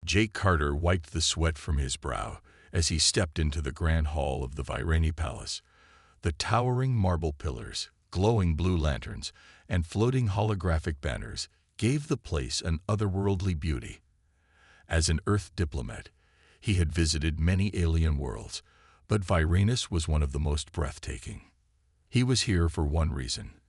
Jake Carter wiped the sweat from his brow as he stepped into the grand hall of the Vini Palace. The towering marble pillars, glowing blue lanterns, and floating holographic banners gave the place an otherworldly beauty. As an Earth diplomat, he had visited many alien worlds, but Viranus was one of the most breathtaking. He was here for one reason: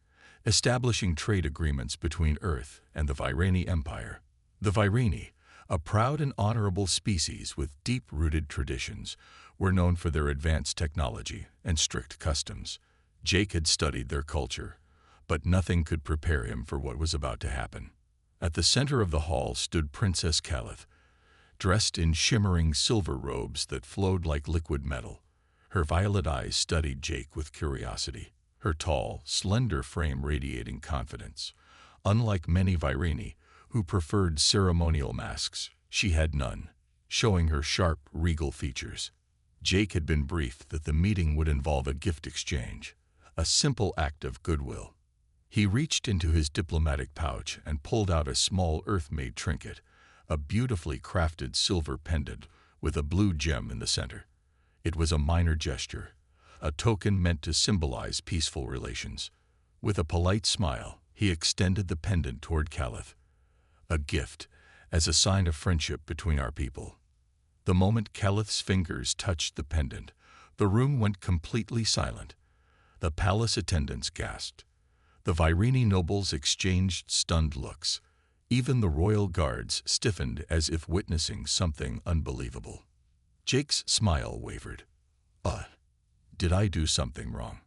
establishing trade agreements between Earth and the Vini Empire. The Vini, a proud and honorable species with deep-rooted traditions, were known for their advanced technology and strict customs. Jake had studied their culture, but nothing could prepare him for what was about to happen. At the center of the hall stood Princess Calith, dressed in shimmering silver robes that flowed like liquid metal. Her violet eyes studied Jake with curiosity, her tall, slender frame radiating confidence. Unlike many Virini, who preferred ceremonial masks, she had none, showing her sharp, regal features. Jake had been briefed that the meeting would involve a gift exchange, a simple act of goodwill. He reached into his diplomatic pouch and pulled out a small Earth-made trinket, a beautifully crafted silver pendant with a blue gem in the center. It was a minor gesture, a token meant to symbolize peaceful relations. With a polite smile, he extended the pendant toward Calith. A gift, as a sign of friendship between our people. The moment Calith's fingers touched the pendant, the room went completely silent. The palace attendants gasped. The Virini nobles exchanged stunned looks. Even the royal guards stiffened as if witnessing something unbelievable. Jake's smile wavered. Did I do something wrong?"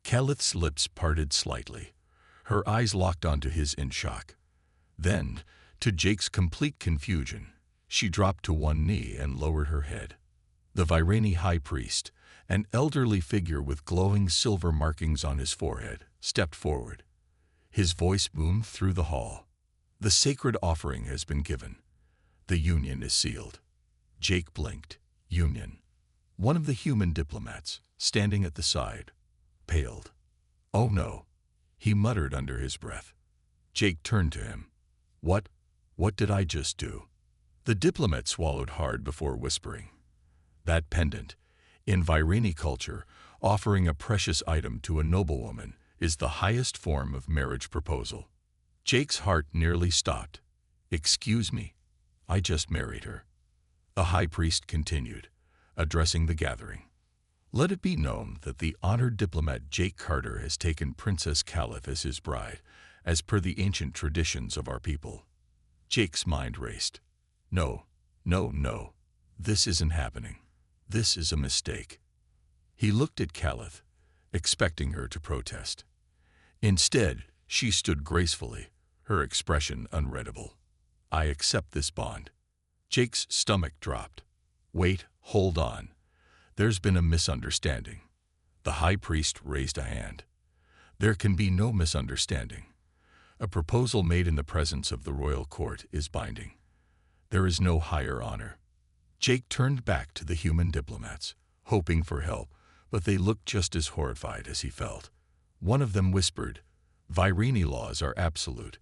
Calith's lips parted slightly. Her eyes locked onto his in shock. Then, to Jake's complete confusion, she dropped to one knee and lowered her head. The Virini high priest, an elderly figure with glowing silver markings on his forehead, stepped forward. His voice boomed through the hall. "The sacred offering has been given. The union is sealed." Jake blinked. Union. One of the human diplomats, standing at the side, paled. "Oh no," he muttered under his breath. Jake turned to him. What did I just do?" The diplomat swallowed hard before whispering. "That pendant, in Virini culture, offering a precious item to a noblewoman, is the highest form of marriage proposal." Jake's heart nearly stopped. "Excuse me, I just married her." The high priest continued, addressing the gathering. "Let it be known that the honored diplomat Jake Carter has taken Princess Calith as his bride, as per the ancient traditions of our people." Jake's mind raced. No. This isn't happening. This is a mistake." He looked at Calith, expecting her to protest. Instead, she stood gracefully, her expression unreadable. "I accept this bond." Jake's stomach dropped. "Wait, hold on. There's been a misunderstanding." The high priest raised a hand. "There can be no misunderstanding. A proposal made in the presence of the royal court is binding. There is no higher honor." Jake turned back to the human diplomats, hoping for help, but they looked just as horrified as he felt. One of them whispered, "Virini laws are absolute.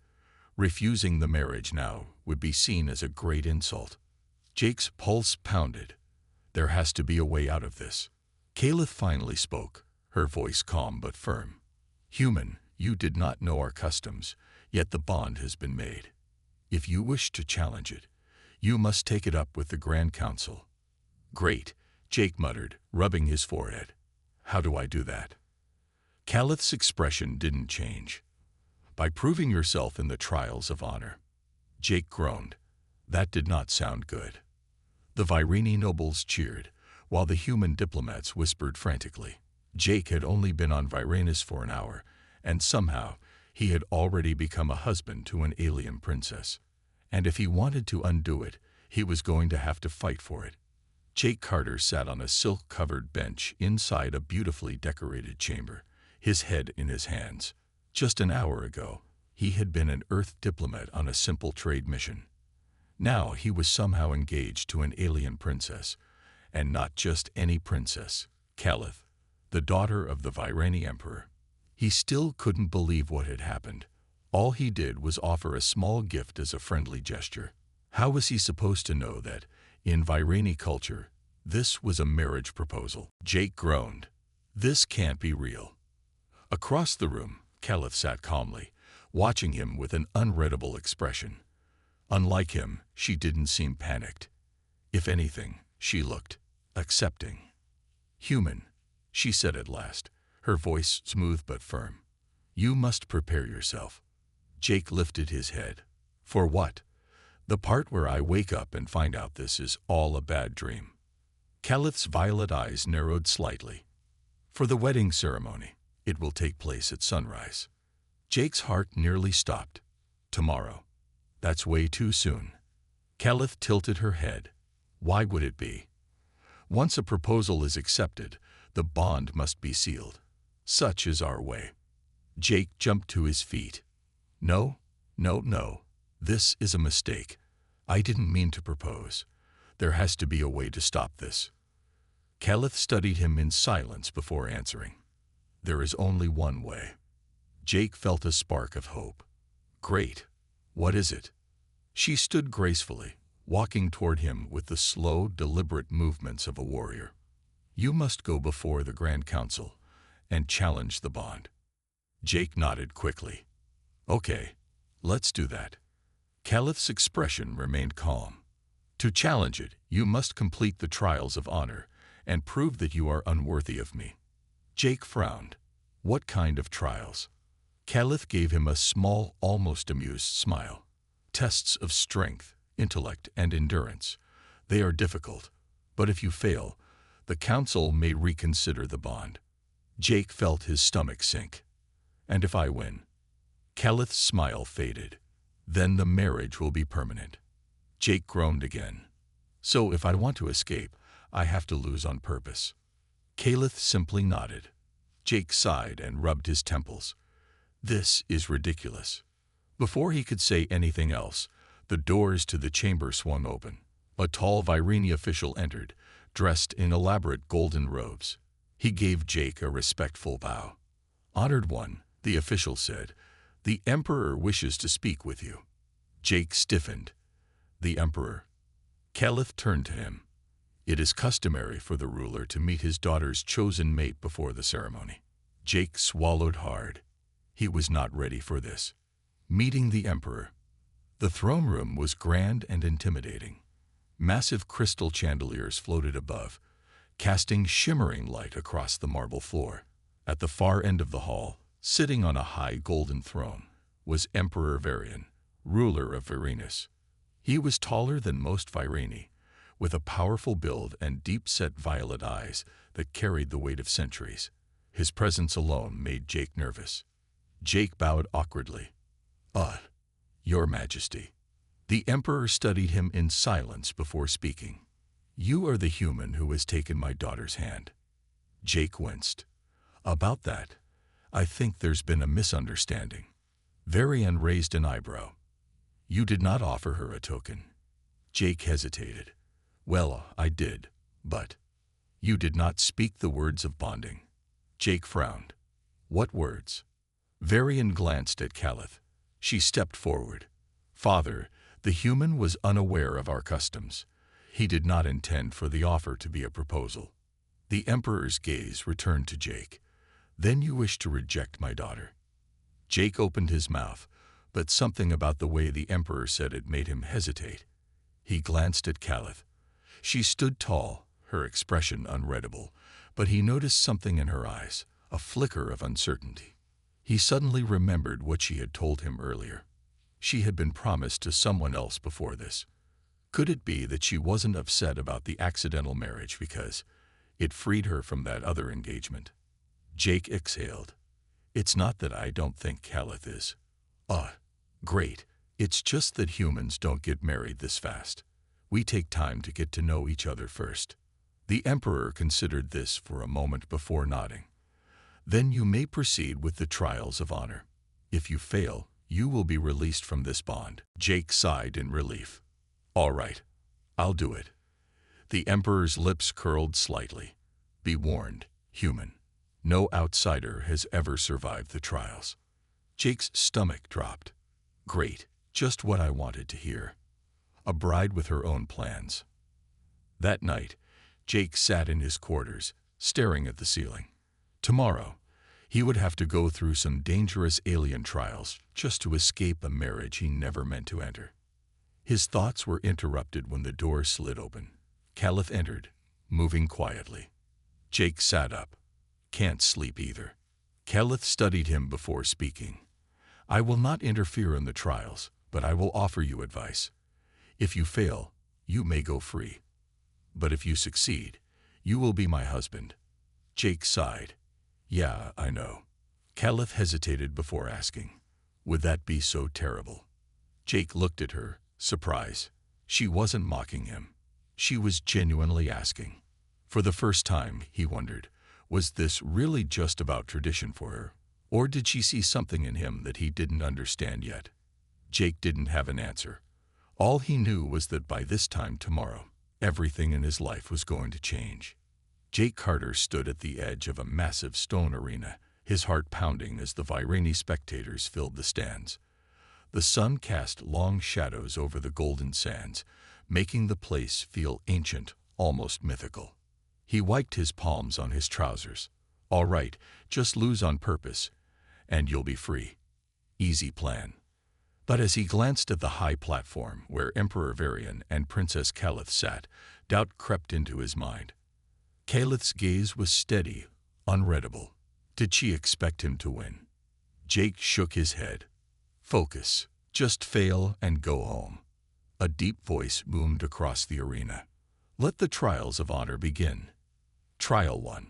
Refusing the marriage now would be seen as a great insult." Jake's pulse pounded. There has to be a way out of this. Calith finally spoke, her voice calm but firm. "Human, you did not know our customs, yet the bond has been made. If you wish to challenge it, you must take it up with the Grand Council." "Great," Jake muttered, rubbing his forehead. "How do I do that?" Calith's expression didn't change. "By proving yourself in the trials of honor." Jake groaned. That did not sound good. The Virini nobles cheered, while the human diplomats whispered frantically. Jake had only been on Viranus for an hour, and somehow he had already become a husband to an alien princess. And if he wanted to undo it, he was going to have to fight for it. Jake Carter sat on a silk-covered bench inside a beautifully decorated chamber, his head in his hands. Just an hour ago, he had been an Earth diplomat on a simple trade mission. Now he was somehow engaged to an alien princess, and not just any princess, Calith, the daughter of the Virini emperor. He still couldn't believe what had happened. All he did was offer a small gift as a friendly gesture. How was he supposed to know that, in Virani culture, this was a marriage proposal? Jake groaned. This can't be real. Across the room, Caliph sat calmly, watching him with an unreadable expression. Unlike him, she didn't seem panicked. If anything, she looked accepting. Human, she said at last, her voice smooth but firm. You must prepare yourself. Jake lifted his head. For what? The part where I wake up and find out this is all a bad dream. Caliph's violet eyes narrowed slightly. For the wedding ceremony, it will take place at sunrise. Jake's heart nearly stopped. Tomorrow. That's way too soon. Caliph tilted her head. Why would it be? Once a proposal is accepted, the bond must be sealed. Such is our way. Jake jumped to his feet. No, no, no. This is a mistake. I didn't mean to propose. There has to be a way to stop this. Caliph studied him in silence before answering. There is only one way. Jake felt a spark of hope. Great. What is it? She stood gracefully, walking toward him with the slow, deliberate movements of a warrior. You must go before the Grand Council and challenge the bond. Jake nodded quickly. Okay, let's do that. Caliph's expression remained calm. To challenge it, you must complete the trials of honor and prove that you are unworthy of me. Jake frowned. What kind of trials? Caliph gave him a small, almost amused smile. Tests of strength, intellect, and endurance. They are difficult, but if you fail, the council may reconsider the bond. Jake felt his stomach sink. And if I win? Caliph's smile faded. Then the marriage will be permanent. Jake groaned again. So if I want to escape, I have to lose on purpose. Caliph simply nodded. Jake sighed and rubbed his temples. This is ridiculous. Before he could say anything else, the doors to the chamber swung open. A tall Virani official entered, dressed in elaborate golden robes. He gave Jake a respectful bow. Honored one, the official said, the Emperor wishes to speak with you. Jake stiffened. The Emperor. Caliph turned to him. It is customary for the ruler to meet his daughter's chosen mate before the ceremony. Jake swallowed hard. He was not ready for this. Meeting the Emperor. The throne room was grand and intimidating. Massive crystal chandeliers floated above, casting shimmering light across the marble floor. At the far end of the hall, sitting on a high golden throne, was Emperor Varian, ruler of Varenus. He was taller than most Virani, with a powerful build and deep-set violet eyes that carried the weight of centuries. His presence alone made Jake nervous. Jake bowed awkwardly. Your Majesty. The Emperor studied him in silence before speaking. You are the human who has taken my daughter's hand. Jake winced. About that, I think there's been a misunderstanding. Varian raised an eyebrow. You did not offer her a token. Jake hesitated. Well, I did, but you did not speak the words of bonding. Jake frowned. What words? Varian glanced at Caliph. She stepped forward. Father, the human was unaware of our customs. He did not intend for the offer to be a proposal. The Emperor's gaze returned to Jake. Then you wish to reject my daughter. Jake opened his mouth, but something about the way the Emperor said it made him hesitate. He glanced at Caliph. She stood tall, her expression unreadable, but he noticed something in her eyes, a flicker of uncertainty. He suddenly remembered what she had told him earlier. She had been promised to someone else before this. Could it be that she wasn't upset about the accidental marriage because it freed her from that other engagement? Jake exhaled. It's not that I don't think Caliph is. Great. It's just that humans don't get married this fast. We take time to get to know each other first. The Emperor considered this for a moment before nodding. Then you may proceed with the trials of honor. If you fail, you will be released from this bond. Jake sighed in relief. All right, I'll do it. The Emperor's lips curled slightly. Be warned, human. No outsider has ever survived the trials. Jake's stomach dropped. Great, just what I wanted to hear. a bride with her own plans. That night, Jake sat in his quarters, staring at the ceiling. Tomorrow, he would have to go through some dangerous alien trials just to escape a marriage he never meant to enter. His thoughts were interrupted when the door slid open. Caliph entered, moving quietly. Jake sat up. Can't sleep either. Caliph studied him before speaking. I will not interfere in the trials, but I will offer you advice. If you fail, you may go free. But if you succeed, you will be my husband. Jake sighed. Yeah, I know. Caliph hesitated before asking, would that be so terrible? Jake looked at her, surprised. She wasn't mocking him. She was genuinely asking. For the first time, he wondered, was this really just about tradition for her? Or did she see something in him that he didn't understand yet? Jake didn't have an answer. All he knew was that by this time tomorrow, everything in his life was going to change. Jake Carter stood at the edge of a massive stone arena, his heart pounding as the Virani spectators filled the stands. The sun cast long shadows over the golden sands, making the place feel ancient, almost mythical. He wiped his palms on his trousers. All right, just lose on purpose, and you'll be free. Easy plan. But as he glanced at the high platform where Emperor Varian and Princess Caliph sat, doubt crept into his mind. Caliph's gaze was steady, unreadable. Did she expect him to win? Jake shook his head. Focus. Just fail and go home. A deep voice boomed across the arena. Let the trials of honor begin. Trial 1.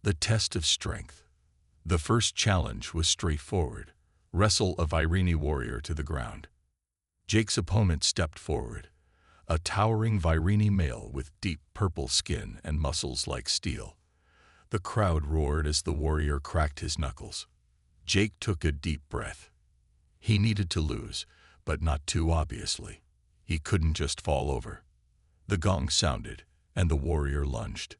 The test of strength. The first challenge was straightforward. Wrestle a Virani warrior to the ground. Jake's opponent stepped forward. A towering Virani male with deep purple skin and muscles like steel. The crowd roared as the warrior cracked his knuckles. Jake took a deep breath. He needed to lose, but not too obviously. He couldn't just fall over. The gong sounded, and the warrior lunged.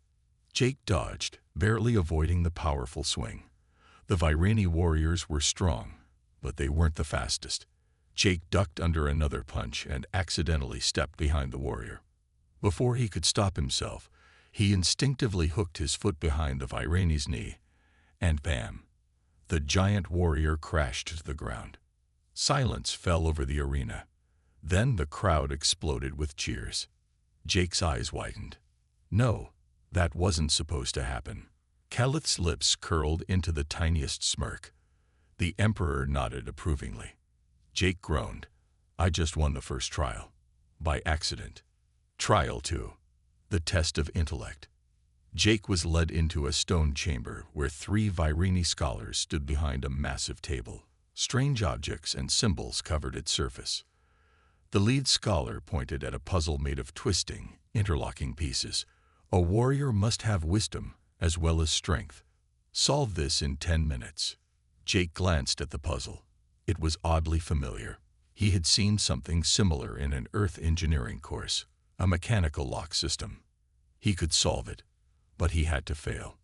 Jake dodged, barely avoiding the powerful swing. The Virani warriors were strong, but they weren't the fastest. Jake ducked under another punch and accidentally stepped behind the warrior. Before he could stop himself, he instinctively hooked his foot behind the Virani's knee, and bam! The giant warrior crashed to the ground. Silence fell over the arena. Then the crowd exploded with cheers. Jake's eyes widened. No, that wasn't supposed to happen. Caliph's lips curled into the tiniest smirk. The Emperor nodded approvingly. Jake groaned. I just won the first trial. By accident. Trial 2. The test of intellect. Jake was led into a stone chamber where 3 Virani scholars stood behind a massive table. Strange objects and symbols covered its surface. The lead scholar pointed at a puzzle made of twisting, interlocking pieces. A warrior must have wisdom as well as strength. Solve this in 10 minutes. Jake glanced at the puzzle. It was oddly familiar. He had seen something similar in an Earth engineering course, a mechanical lock system. He could solve it, but he had to fail.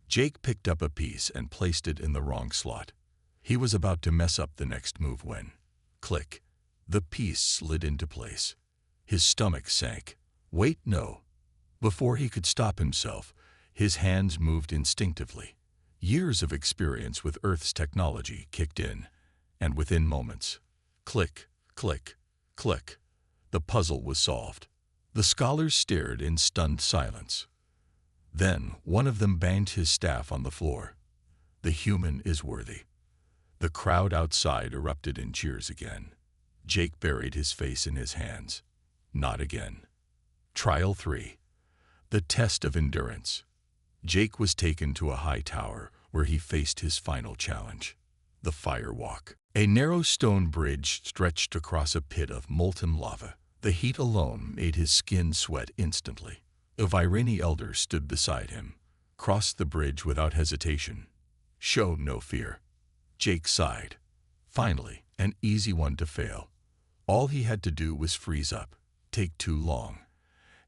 Jake picked up a piece and placed it in the wrong slot. He was about to mess up the next move when, click, the piece slid into place. His stomach sank. Wait, no. Before he could stop himself, his hands moved instinctively. Years of experience with Earth's technology kicked in, and within moments, click, click, click, the puzzle was solved. The scholars stared in stunned silence. Then one of them banged his staff on the floor. The human is worthy. The crowd outside erupted in cheers again. Jake buried his face in his hands. Not again. Trial 3. The test of endurance. Jake was taken to a high tower where he faced his final challenge, the fire walk. A narrow stone bridge stretched across a pit of molten lava. The heat alone made his skin sweat instantly. A Virani elder stood beside him, crossed the bridge without hesitation. Show no fear. Jake sighed. Finally, an easy one to fail. All he had to do was freeze up, take too long,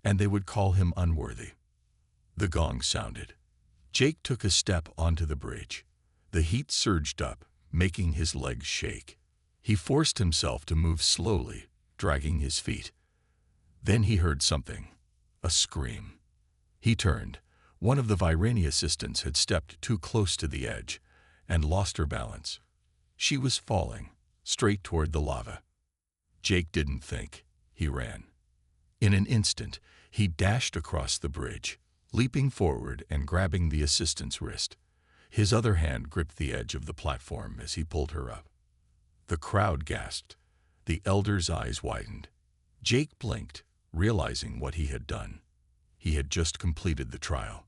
and they would call him unworthy. The gong sounded. Jake took a step onto the bridge. The heat surged up, making his legs shake. He forced himself to move slowly, dragging his feet. Then he heard something, a scream. He turned. One of the Virani assistants had stepped too close to the edge and lost her balance. She was falling, straight toward the lava. Jake didn't think. He ran. In an instant, he dashed across the bridge, leaping forward and grabbing the assistant's wrist. His other hand gripped the edge of the platform as he pulled her up. The crowd gasped. The elder's eyes widened. Jake blinked, realizing what he had done. He had just completed the trial.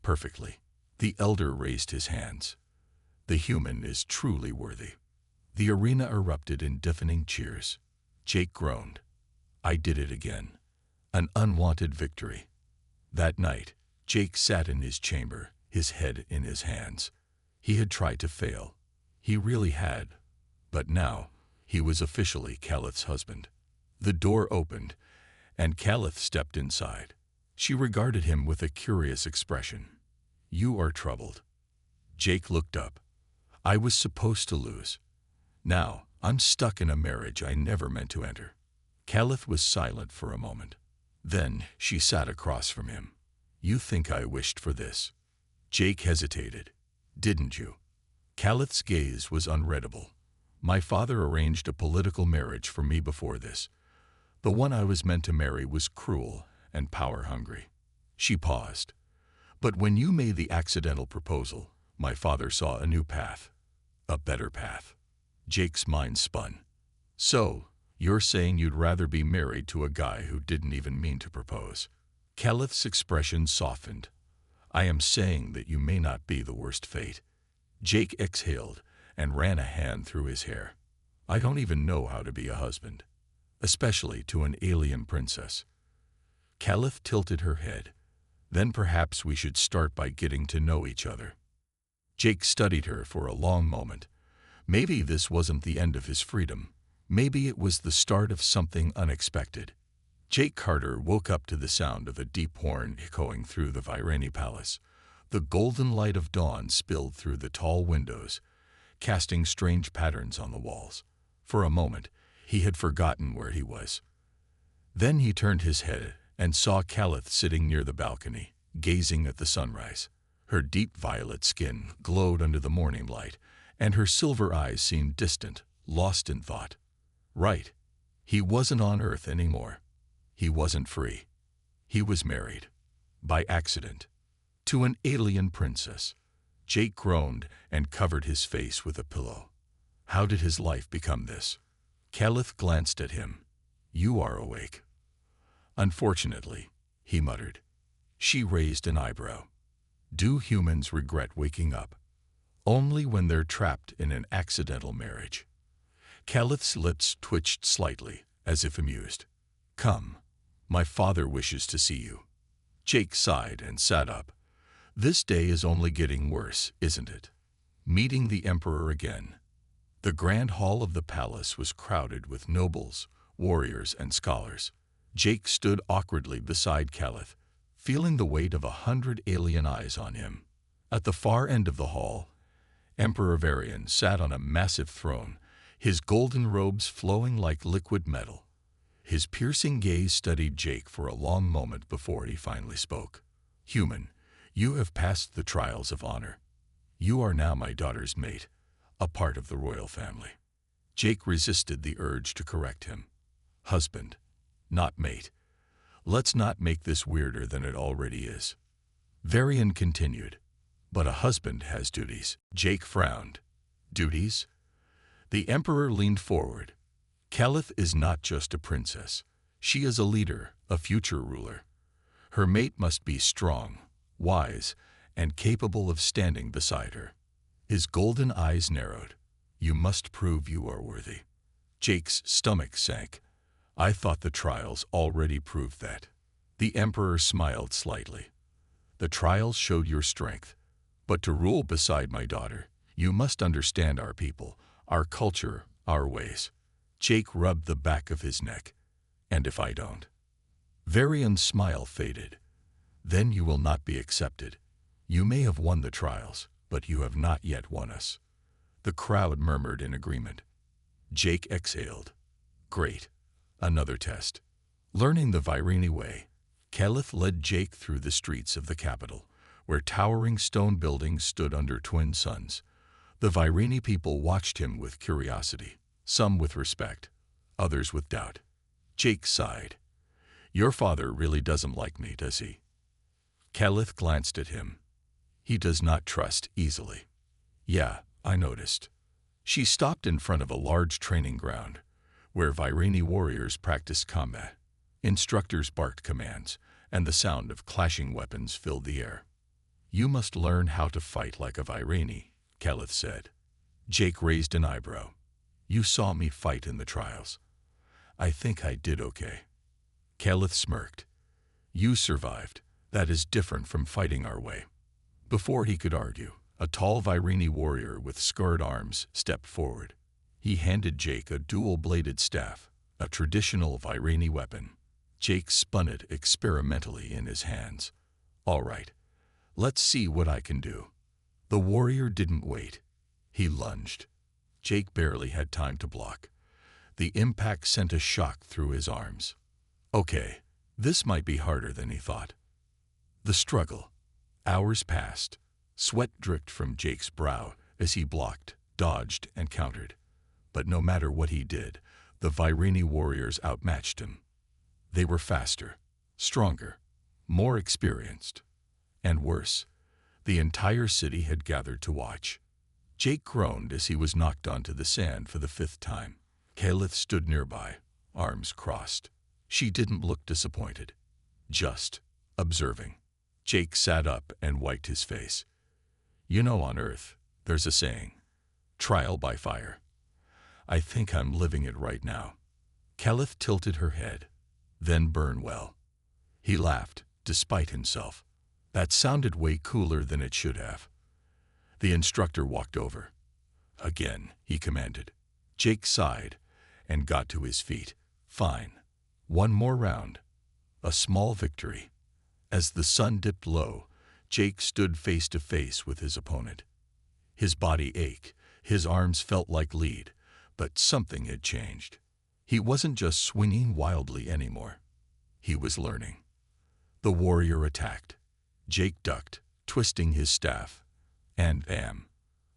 Perfectly. The elder raised his hands. The human is truly worthy. The arena erupted in deafening cheers. Jake groaned. I did it again. An unwanted victory. That night, Jake sat in his chamber, his head in his hands. He had tried to fail. He really had. But now, he was officially Calith's husband. The door opened, and Calith stepped inside. She regarded him with a curious expression. You are troubled. Jake looked up. I was supposed to lose. Now, I'm stuck in a marriage I never meant to enter. Calith was silent for a moment. Then she sat across from him. You think I wished for this? Jake hesitated. Didn't you? Calith's gaze was unreadable. My father arranged a political marriage for me before this. The one I was meant to marry was cruel and power-hungry. She paused. But when you made the accidental proposal, my father saw a new path. A better path. Jake's mind spun. So, you're saying you'd rather be married to a guy who didn't even mean to propose? Calith's expression softened. I am saying that you may not be the worst fate. Jake exhaled and ran a hand through his hair. I don't even know how to be a husband, especially to an alien princess. Calith tilted her head. Then perhaps we should start by getting to know each other. Jake studied her for a long moment. Maybe this wasn't the end of his freedom. Maybe it was the start of something unexpected. Jake Carter woke up to the sound of a deep horn echoing through the Virani palace. The golden light of dawn spilled through the tall windows, casting strange patterns on the walls. For a moment, he had forgotten where he was. Then he turned his head and saw Calith sitting near the balcony, gazing at the sunrise. Her deep violet skin glowed under the morning light, and her silver eyes seemed distant, lost in thought. Right. He wasn't on Earth anymore. He wasn't free. He was married. By accident. To an alien princess. Jake groaned and covered his face with a pillow. How did his life become this? Calith glanced at him. You are awake. Unfortunately, he muttered. She raised an eyebrow. Do humans regret waking up? Only when they're trapped in an accidental marriage. Calith's lips twitched slightly, as if amused. Come. My father wishes to see you. Jake sighed and sat up. This day is only getting worse, isn't it? Meeting the Emperor again. The grand hall of the palace was crowded with nobles, warriors, and scholars. Jake stood awkwardly beside Calith, feeling the weight of 100 alien eyes on him. At the far end of the hall, Emperor Varian sat on a massive throne, his golden robes flowing like liquid metal. His piercing gaze studied Jake for a long moment before he finally spoke. Human, you have passed the trials of honor. You are now my daughter's mate, a part of the royal family. Jake resisted the urge to correct him. Husband, not mate. Let's not make this weirder than it already is. Varian continued. But a husband has duties. Jake frowned. Duties? The Emperor leaned forward. Calith is not just a princess. She is a leader, a future ruler. Her mate must be strong, wise, and capable of standing beside her. His golden eyes narrowed. You must prove you are worthy. Jake's stomach sank. I thought the trials already proved that. The Emperor smiled slightly. The trials showed your strength. But to rule beside my daughter, you must understand our people, our culture, our ways. Jake rubbed the back of his neck. And if I don't? Varian's smile faded. Then you will not be accepted. You may have won the trials, but you have not yet won us. The crowd murmured in agreement. Jake exhaled. Great. Another test. Learning the Vireni way, Caliph led Jake through the streets of the capital, where towering stone buildings stood under twin suns. The Vireni people watched him with curiosity, some with respect, others with doubt. Jake sighed. "Your father really doesn't like me, does he?" Caliph glanced at him. "He does not trust easily." "Yeah, I noticed." She stopped in front of a large training ground, where Vireni warriors practiced combat. Instructors barked commands, and the sound of clashing weapons filled the air. "You must learn how to fight like a Vireni," Caliph said. Jake raised an eyebrow. "You saw me fight in the trials. I think I did okay." Caliph smirked. "You survived. That is different from fighting our way." Before he could argue, a tall Vireni warrior with scarred arms stepped forward. He handed Jake a dual-bladed staff, a traditional Vireni weapon. Jake spun it experimentally in his hands. "All right, let's see what I can do." The warrior didn't wait. He lunged. Jake barely had time to block. The impact sent a shock through his arms. Okay, this might be harder than he thought. The struggle. Hours passed. Sweat dripped from Jake's brow as he blocked, dodged, and countered. But no matter what he did, the Vireni warriors outmatched him. They were faster, stronger, more experienced. And worse, the entire city had gathered to watch. Jake groaned as he was knocked onto the sand for the 5th time. Caliph stood nearby, arms crossed. She didn't look disappointed, just observing. Jake sat up and wiped his face. "You know, on Earth, there's a saying, trial by fire. I think I'm living it right now." Caliph tilted her head. "Then burn well." He laughed, despite himself. That sounded way cooler than it should have. The instructor walked over. "Again," he commanded. Jake sighed and got to his feet. "Fine. One more round." A small victory. As the sun dipped low, Jake stood face to face with his opponent. His body ached, his arms felt like lead, but something had changed. He wasn't just swinging wildly anymore. He was learning. The warrior attacked. Jake ducked, twisting his staff, and bam,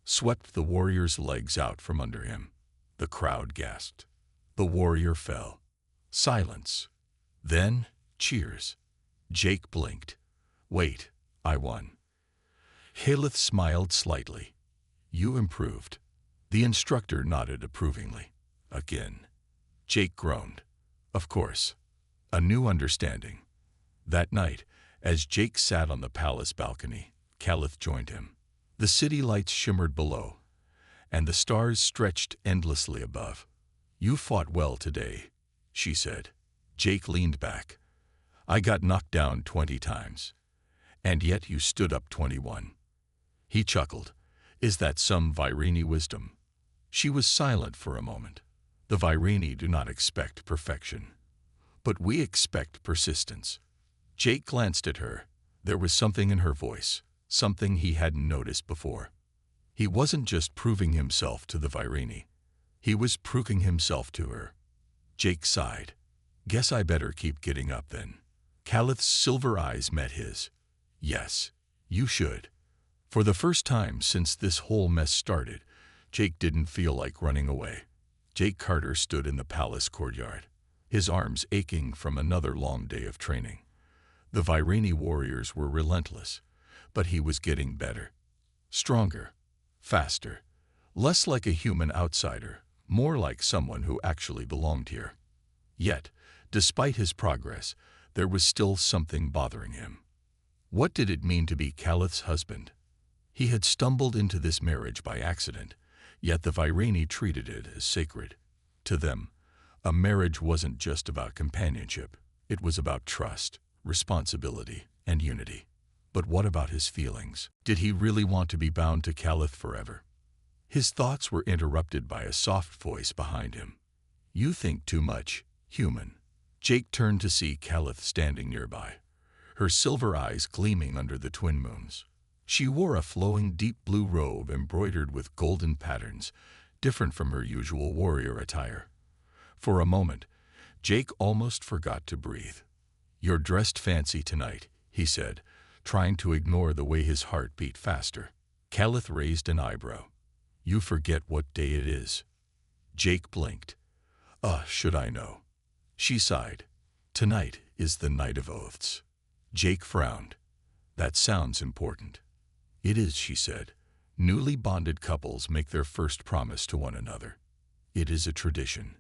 swept the warrior's legs out from under him. The crowd gasped. The warrior fell. Silence. Then, cheers. Jake blinked. "Wait, I won." Caliph smiled slightly. "You improved." The instructor nodded approvingly. "Again." Jake groaned. "Of course." A new understanding. That night, as Jake sat on the palace balcony, Caliph joined him. The city lights shimmered below, and the stars stretched endlessly above. "You fought well today," she said. Jake leaned back. "I got knocked down 20 times. And yet you stood up 21. He chuckled. "Is that some Vireni wisdom?" She was silent for a moment. The Vireni do not expect perfection, but we expect persistence. Jake glanced at her. There was something in her voice, something he hadn't noticed before. He wasn't just proving himself to the Vireni. He was proving himself to her. Jake sighed. "Guess I better keep getting up then." Caliph's silver eyes met his. "Yes, you should." For the first time since this whole mess started, Jake didn't feel like running away. Jake Carter stood in the palace courtyard, his arms aching from another long day of training. The Vireni warriors were relentless, but he was getting better. Stronger, faster, less like a human outsider, more like someone who actually belonged here. Yet, despite his progress, there was still something bothering him. What did it mean to be Caliph's husband? He had stumbled into this marriage by accident, yet the Vireni treated it as sacred. To them, a marriage wasn't just about companionship. It was about trust, responsibility, and unity. But what about his feelings? Did he really want to be bound to Caliph forever? His thoughts were interrupted by a soft voice behind him. "You think too much, human." Jake turned to see Caliph standing nearby, her silver eyes gleaming under the twin moons. She wore a flowing deep blue robe embroidered with golden patterns, different from her usual warrior attire. For a moment, Jake almost forgot to breathe. "You're dressed fancy tonight," he said, trying to ignore the way his heart beat faster. Calith raised an eyebrow. "You forget what day it is." Jake blinked. Should I know?" She sighed. "Tonight is the night of oaths." Jake frowned. "That sounds important." "It is," she said. "Newly bonded couples make their first promise to one another. It is a tradition."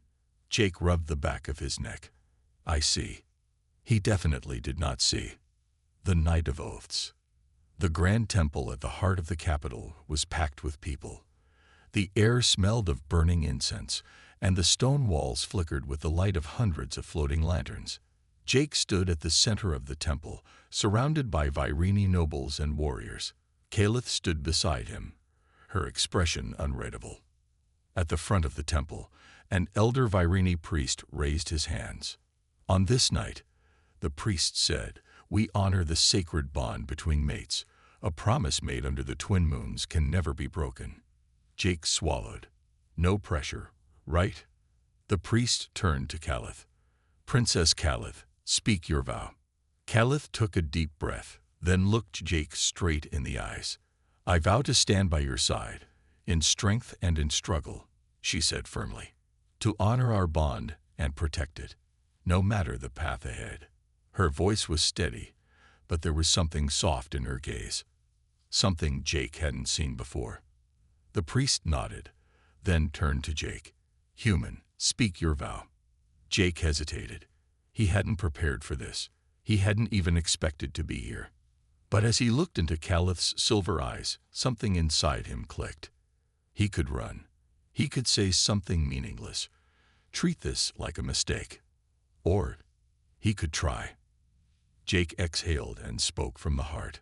Jake rubbed the back of his neck. "I see." He definitely did not see. The night of oaths. The grand temple at the heart of the capital was packed with people. The air smelled of burning incense, and the stone walls flickered with the light of hundreds of floating lanterns. Jake stood at the center of the temple, surrounded by Virini nobles and warriors. Calith stood beside him, her expression unreadable. At the front of the temple, an elder Virini priest raised his hands. "On this night," the priest said, "we honor the sacred bond between mates. A promise made under the twin moons can never be broken." Jake swallowed. "No pressure, right?" The priest turned to Calith. "Princess Calith, speak your vow." Calith took a deep breath, then looked Jake straight in the eyes. "I vow to stand by your side, in strength and in struggle," she said firmly. "To honor our bond and protect it, no matter the path ahead." Her voice was steady, but there was something soft in her gaze. Something Jake hadn't seen before. The priest nodded, then turned to Jake. "Human, speak your vow." Jake hesitated. He hadn't prepared for this. He hadn't even expected to be here. But as he looked into Calith's silver eyes, something inside him clicked. He could run. He could say something meaningless. Treat this like a mistake. Or he could try. Jake exhaled and spoke from the heart.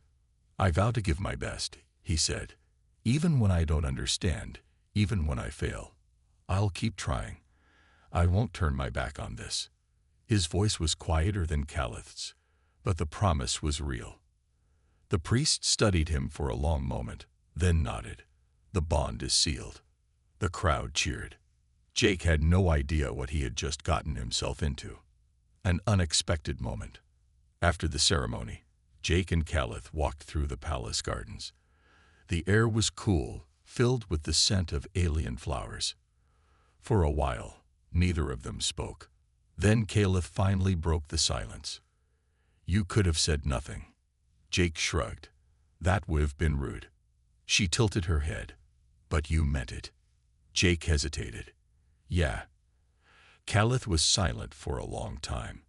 "I vow to give my best," he said. "Even when I don't understand, even when I fail, I'll keep trying. I won't turn my back on this." His voice was quieter than Calith's, but the promise was real. The priest studied him for a long moment, then nodded. "The bond is sealed." The crowd cheered. Jake had no idea what he had just gotten himself into. An unexpected moment. After the ceremony, Jake and Calith walked through the palace gardens. The air was cool, filled with the scent of alien flowers. For a while, neither of them spoke. Then Calith finally broke the silence. "You could have said nothing." Jake shrugged. "That would have been rude." She tilted her head. "But you meant it." Jake hesitated. "Yeah." Calith was silent for a long time.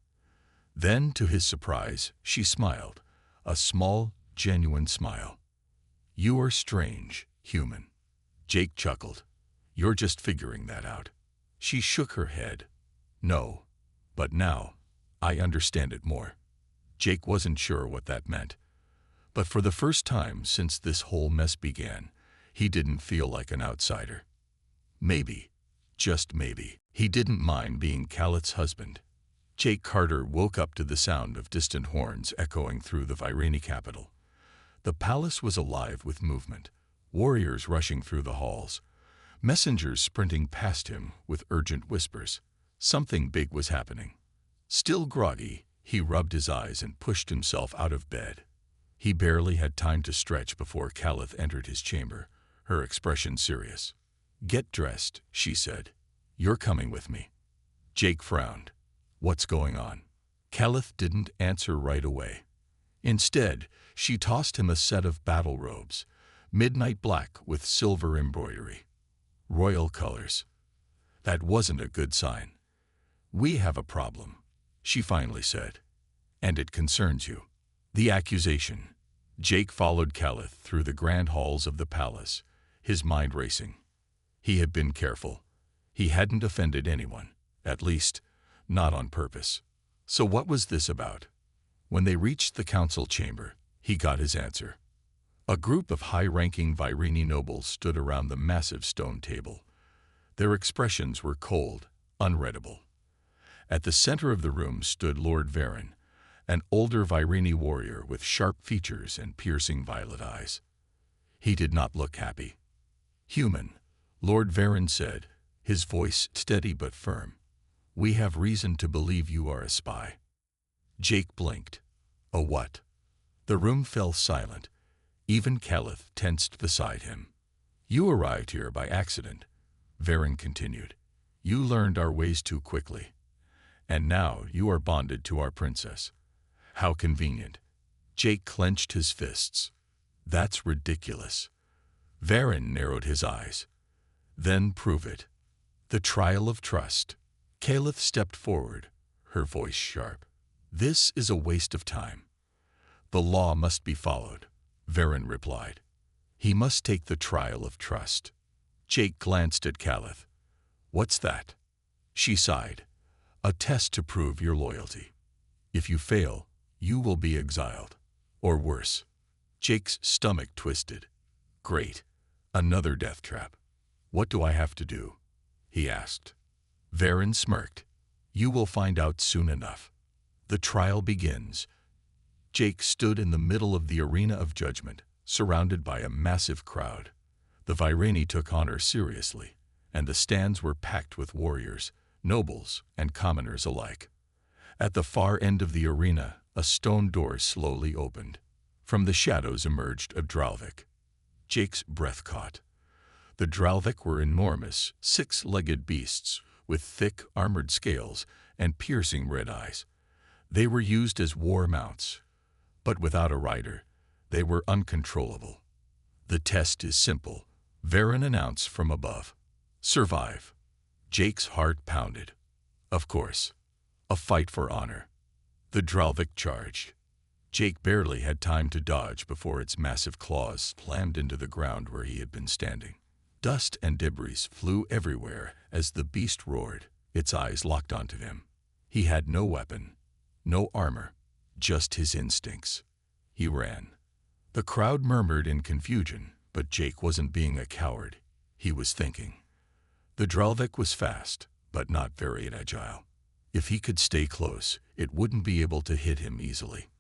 Then, to his surprise, she smiled, a small, genuine smile. "You are strange, human." Jake chuckled. "You're just figuring that out." She shook her head. "No, but now, I understand it more." Jake wasn't sure what that meant. But for the first time since this whole mess began, he didn't feel like an outsider. Maybe, just maybe, he didn't mind being Calith's husband. Jake Carter woke up to the sound of distant horns echoing through the Virini capital. The palace was alive with movement, warriors rushing through the halls, messengers sprinting past him with urgent whispers. Something big was happening. Still groggy, he rubbed his eyes and pushed himself out of bed. He barely had time to stretch before Calith entered his chamber, her expression serious. "Get dressed," she said. "You're coming with me." Jake frowned. "What's going on?" Calith didn't answer right away. Instead, she tossed him a set of battle robes, midnight black with silver embroidery. Royal colors. That wasn't a good sign. "We have a problem," she finally said. "And it concerns you." The accusation. Jake followed Calith through the grand halls of the palace, his mind racing. He had been careful. He hadn't offended anyone, at least, not on purpose. So what was this about? When they reached the council chamber, he got his answer. A group of high-ranking Virini nobles stood around the massive stone table. Their expressions were cold, unreadable. At the center of the room stood Lord Varen, an older Virini warrior with sharp features and piercing violet eyes. He did not look happy. "Human," Lord Varen said, his voice steady but firm. We have reason to believe you are a spy. Jake blinked. A what? The room fell silent. Even Caliph tensed beside him. You arrived here by accident, Varen continued. You learned our ways too quickly. And now you are bonded to our princess. How convenient. Jake clenched his fists. That's ridiculous. Varen narrowed his eyes. Then prove it. The trial of trust. Caliph stepped forward, her voice sharp. This is a waste of time. The law must be followed, Varen replied. He must take the trial of trust. Jake glanced at Caliph. What's that? She sighed. A test to prove your loyalty. If you fail, you will be exiled. Or worse. Jake's stomach twisted. Great. Another death trap. What do I have to do? He asked. Varen smirked. You will find out soon enough. The trial begins. Jake stood in the middle of the arena of judgment, surrounded by a massive crowd. The Viraini took honor seriously, and the stands were packed with warriors, nobles, and commoners alike. At the far end of the arena, a stone door slowly opened. From the shadows emerged a Dralvik. Jake's breath caught. The Dralvik were enormous, six-legged beasts with thick, armored scales and piercing red eyes. They were used as war mounts, but without a rider, they were uncontrollable. The test is simple, Varen announced from above. Survive. Jake's heart pounded. Of course. A fight for honor. The Dralvik charged. Jake barely had time to dodge before its massive claws slammed into the ground where he had been standing. Dust and debris flew everywhere as the beast roared, its eyes locked onto him. He had no weapon, no armor, just his instincts. He ran. The crowd murmured in confusion, but Jake wasn't being a coward. He was thinking. The Dralvik was fast, but not very agile. If he could stay close, it wouldn't be able to hit him easily.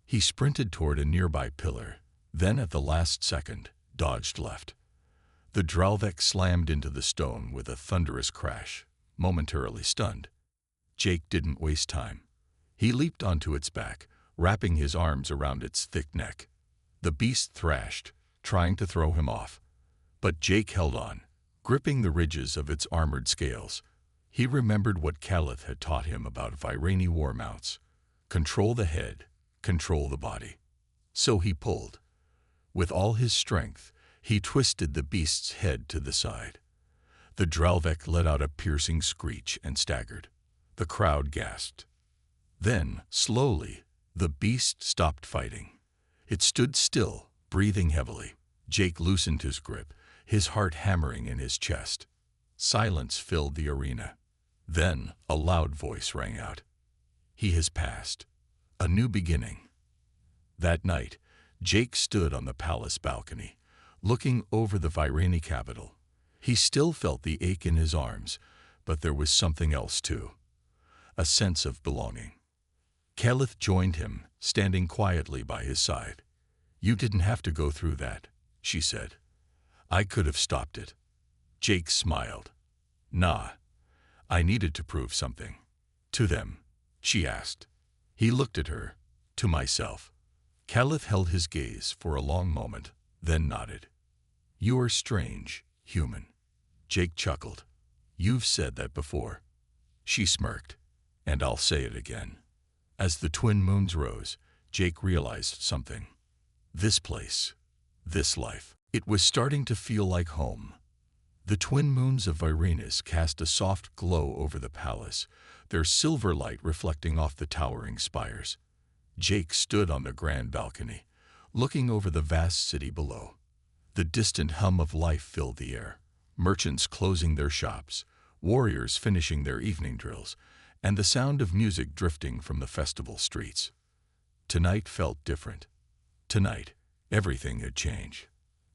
He sprinted toward a nearby pillar, then at the last second, dodged left. The Dralvik slammed into the stone with a thunderous crash, momentarily stunned. Jake didn't waste time. He leaped onto its back, wrapping his arms around its thick neck. The beast thrashed, trying to throw him off. But Jake held on, gripping the ridges of its armored scales. He remembered what Caliph had taught him about Viraini war mounts. Control the head, control the body. So he pulled. With all his strength, he twisted the beast's head to the side. The Dralvik let out a piercing screech and staggered. The crowd gasped. Then, slowly, the beast stopped fighting. It stood still, breathing heavily. Jake loosened his grip, his heart hammering in his chest. Silence filled the arena. Then a loud voice rang out. He has passed. A new beginning. That night, Jake stood on the palace balcony, looking over the Viraini capital. He still felt the ache in his arms, but there was something else too. A sense of belonging. Caliph joined him, standing quietly by his side. You didn't have to go through that, she said. I could have stopped it. Jake smiled. Nah, I needed to prove something. To them, she asked. He looked at her. To myself. Caliph held his gaze for a long moment, then nodded. You are strange, human. Jake chuckled. You've said that before. She smirked. And I'll say it again. As the twin moons rose, Jake realized something. This place, this life, it was starting to feel like home. The twin moons of Viranis cast a soft glow over the palace, their silver light reflecting off the towering spires. Jake stood on the grand balcony, looking over the vast city below. The distant hum of life filled the air, merchants closing their shops, warriors finishing their evening drills, and the sound of music drifting from the festival streets. Tonight felt different. Tonight, everything had changed.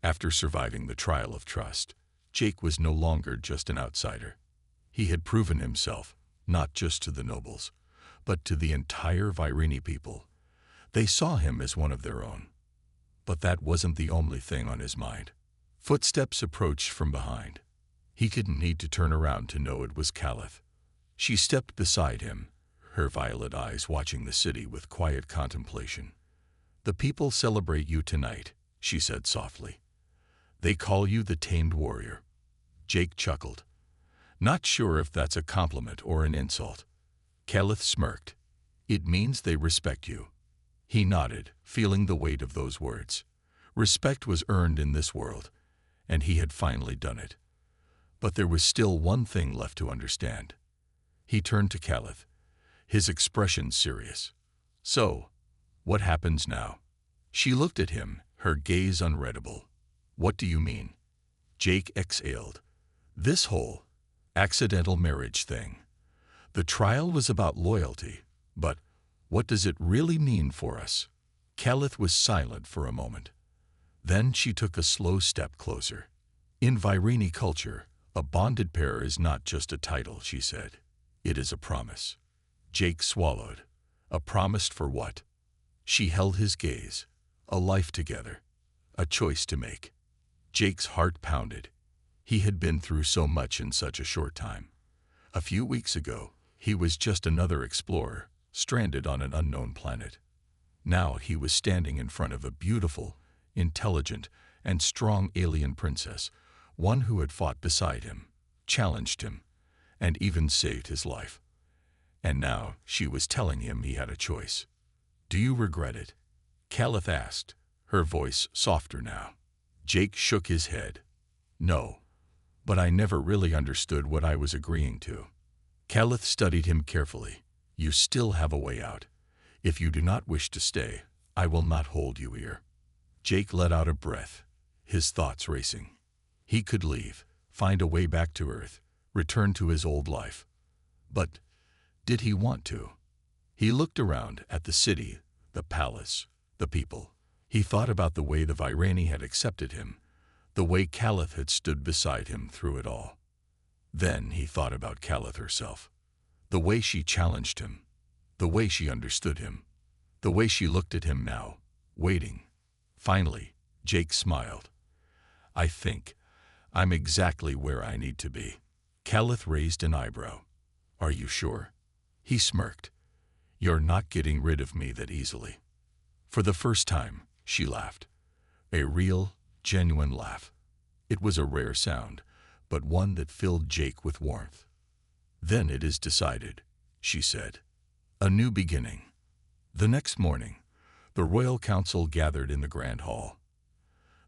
After surviving the trial of trust, Jake was no longer just an outsider. He had proven himself, not just to the nobles, but to the entire Viraini people. They saw him as one of their own. But that wasn't the only thing on his mind. Footsteps approached from behind. He didn't need to turn around to know it was Caliph. She stepped beside him, her violet eyes watching the city with quiet contemplation. "The people celebrate you tonight," she said softly. "They call you the tamed warrior." Jake chuckled, not sure if that's a compliment or an insult. Keleth smirked. "It means they respect you." He nodded, feeling the weight of those words. Respect was earned in this world, and he had finally done it. But there was still one thing left to understand. He turned to Keleth, his expression serious. "So, what happens now?" She looked at him, her gaze unreadable. "What do you mean?" Jake exhaled. "This whole accidental marriage thing. The trial was about loyalty, but what does it really mean for us?" Keleth was silent for a moment. Then she took a slow step closer. "In Vairini culture, a bonded pair is not just a title," she said. "It is a promise." Jake swallowed. A promise for what? She held his gaze. A life together. A choice to make. Jake's heart pounded. He had been through so much in such a short time. A few weeks ago, he was just another explorer, stranded on an unknown planet. Now he was standing in front of a beautiful, intelligent, and strong alien princess, one who had fought beside him, challenged him, and even saved his life. And now she was telling him he had a choice. "Do you regret it?" Keleth asked, her voice softer now. Jake shook his head. "No, but I never really understood what I was agreeing to." Keleth studied him carefully. "You still have a way out. If you do not wish to stay, I will not hold you here." Jake let out a breath, his thoughts racing. He could leave, find a way back to Earth, return to his old life. But did he want to? He looked around at the city, the palace, the people. He thought about the way the Vairini had accepted him, the way Keleth had stood beside him through it all. Then he thought about Keleth herself, the way she challenged him, the way she understood him, the way she looked at him now, waiting. Finally, Jake smiled. "I think I'm exactly where I need to be." Keleth raised an eyebrow. "Are you sure?" He smirked. "You're not getting rid of me that easily." For the first time, she laughed. A real, genuine laugh. It was a rare sound, but one that filled Jake with warmth. "Then it is decided," she said. "A new beginning." The next morning, the royal council gathered in the grand hall.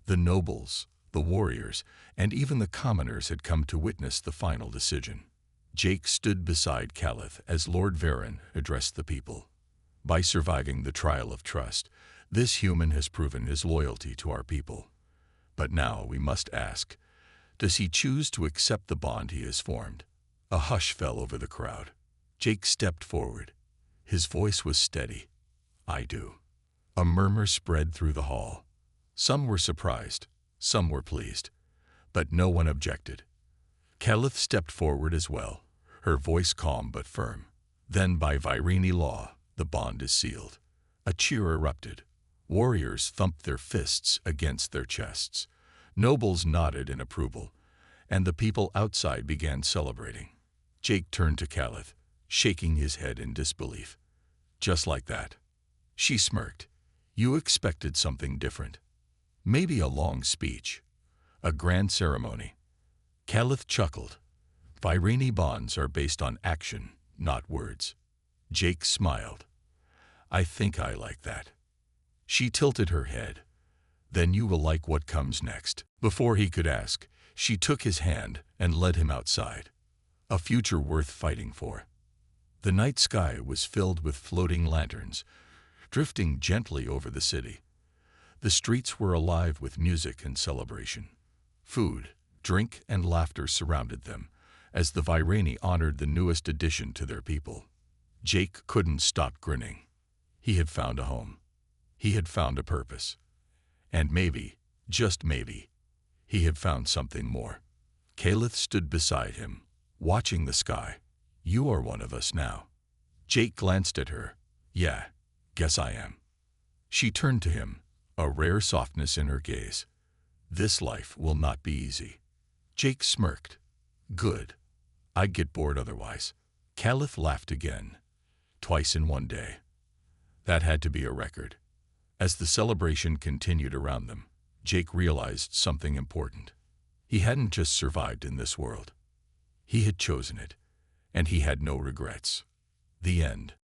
The nobles, the warriors, and even the commoners had come to witness the final decision. Jake stood beside Keleth as Lord Varen addressed the people. "By surviving the trial of trust, this human has proven his loyalty to our people. But now we must ask, does he choose to accept the bond he has formed?" A hush fell over the crowd. Jake stepped forward. His voice was steady. "I do." A murmur spread through the hall. Some were surprised, some were pleased, but no one objected. Keleth stepped forward as well, her voice calm but firm. "Then by Vairini law, the bond is sealed." A cheer erupted. Warriors thumped their fists against their chests. Nobles nodded in approval, and the people outside began celebrating. Jake turned to Keleth, shaking his head in disbelief. "Just like that?" She smirked. "You expected something different. Maybe a long speech, a grand ceremony." Keleth chuckled. "Vairini bonds are based on action, not words." Jake smiled. "I think I like that." She tilted her head. "Then you will like what comes next." Before he could ask, she took his hand and led him outside. A future worth fighting for. The night sky was filled with floating lanterns, drifting gently over the city. The streets were alive with music and celebration. Food, drink, and laughter surrounded them, as the Vairini honored the newest addition to their people. Jake couldn't stop grinning. He had found a home. He had found a purpose. And maybe, just maybe, he had found something more. Keleth stood beside him, watching the sky. "You are one of us now." Jake glanced at her. "Yeah, guess I am." She turned to him, a rare softness in her gaze. "This life will not be easy." Jake smirked. "Good. I'd get bored otherwise." Caliph laughed again, twice in one day. That had to be a record. As the celebration continued around them, Jake realized something important. He hadn't just survived in this world. He had chosen it, and he had no regrets. The end.